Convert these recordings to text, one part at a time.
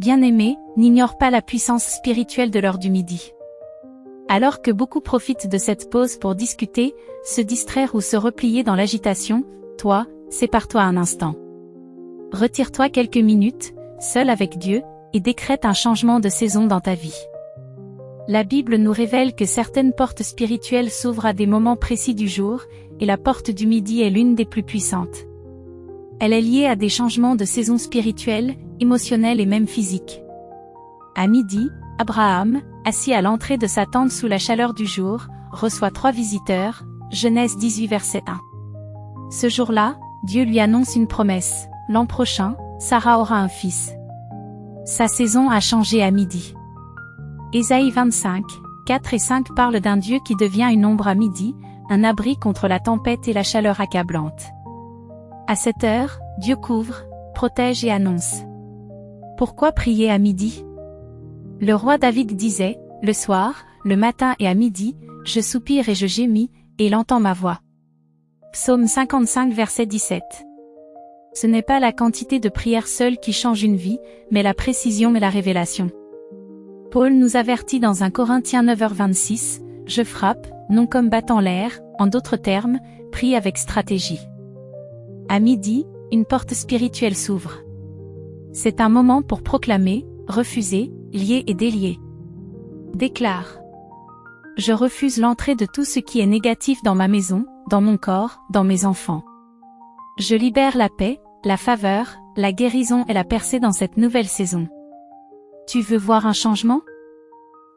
Bien-aimés, n'ignore pas la puissance spirituelle de l'heure du midi. Alors que beaucoup profitent de cette pause pour discuter, se distraire ou se replier dans l'agitation, toi, sépare-toi un instant. Retire-toi quelques minutes, seul avec Dieu, et décrète un changement de saison dans ta vie. La Bible nous révèle que certaines portes spirituelles s'ouvrent à des moments précis du jour, et la porte du midi est l'une des plus puissantes. Elle est liée à des changements de saison spirituelle, émotionnelle et même physique. À midi, Abraham, assis à l'entrée de sa tente sous la chaleur du jour, reçoit 3 visiteurs, Genèse 18 verset 1. Ce jour-là, Dieu lui annonce une promesse, l'an prochain, Sarah aura un fils. Sa saison a changé à midi. Ésaïe 25, 4 et 5 parlent d'un Dieu qui devient une ombre à midi, un abri contre la tempête et la chaleur accablante. À cette heure, Dieu couvre, protège et annonce. Pourquoi prier à midi? Le roi David disait, « Le soir, le matin et à midi, je soupire et je gémis, et il entend ma voix. » Psaume 55 verset 17. Ce n'est pas la quantité de prières seule qui change une vie, mais la précision et la révélation. Paul nous avertit dans 1 Corinthiens 9h26, « Je frappe, non comme battant l'air, en d'autres termes, prie avec stratégie. » À midi, une porte spirituelle s'ouvre. C'est un moment pour proclamer, refuser, lier et délier. Déclare. Je refuse l'entrée de tout ce qui est négatif dans ma maison, dans mon corps, dans mes enfants. Je libère la paix, la faveur, la guérison et la percée dans cette nouvelle saison. Tu veux voir un changement?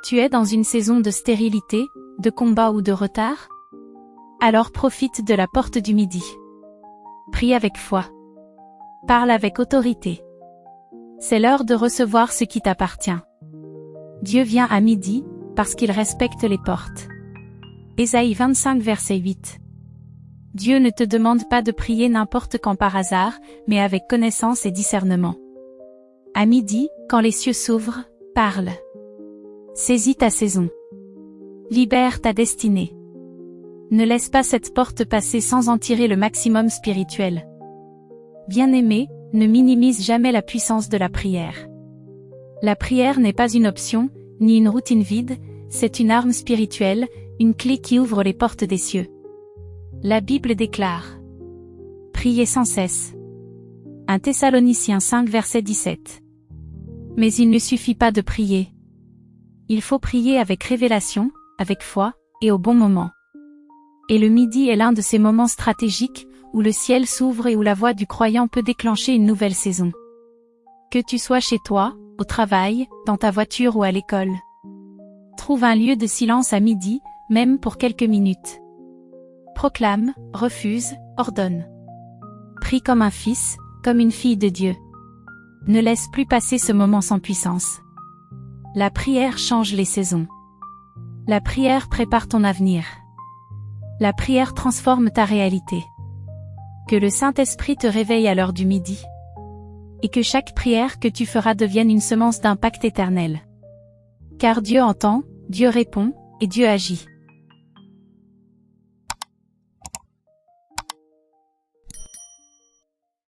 Tu es dans une saison de stérilité, de combat ou de retard? Alors profite de la porte du midi. Prie avec foi. Parle avec autorité. C'est l'heure de recevoir ce qui t'appartient. Dieu vient à midi, parce qu'il respecte les portes. Ésaïe 25 verset 8. Dieu ne te demande pas de prier n'importe quand par hasard, mais avec connaissance et discernement. À midi, quand les cieux s'ouvrent, parle. Saisis ta saison. Libère ta destinée. Ne laisse pas cette porte passer sans en tirer le maximum spirituel. Bien-aimé, ne minimise jamais la puissance de la prière. La prière n'est pas une option, ni une routine vide, c'est une arme spirituelle, une clé qui ouvre les portes des cieux. La Bible déclare. Priez sans cesse. 1 Thessaloniciens 5 verset 17. Mais il ne suffit pas de prier. Il faut prier avec révélation, avec foi, et au bon moment. Et le midi est l'un de ces moments stratégiques, où le ciel s'ouvre et où la voix du croyant peut déclencher une nouvelle saison. Que tu sois chez toi, au travail, dans ta voiture ou à l'école. Trouve un lieu de silence à midi, même pour quelques minutes. Proclame, refuse, ordonne. Prie comme un fils, comme une fille de Dieu. Ne laisse plus passer ce moment sans puissance. La prière change les saisons. La prière prépare ton avenir. La prière transforme ta réalité. Que le Saint-Esprit te réveille à l'heure du midi. Et que chaque prière que tu feras devienne une semence d'impact éternel. Car Dieu entend, Dieu répond, et Dieu agit.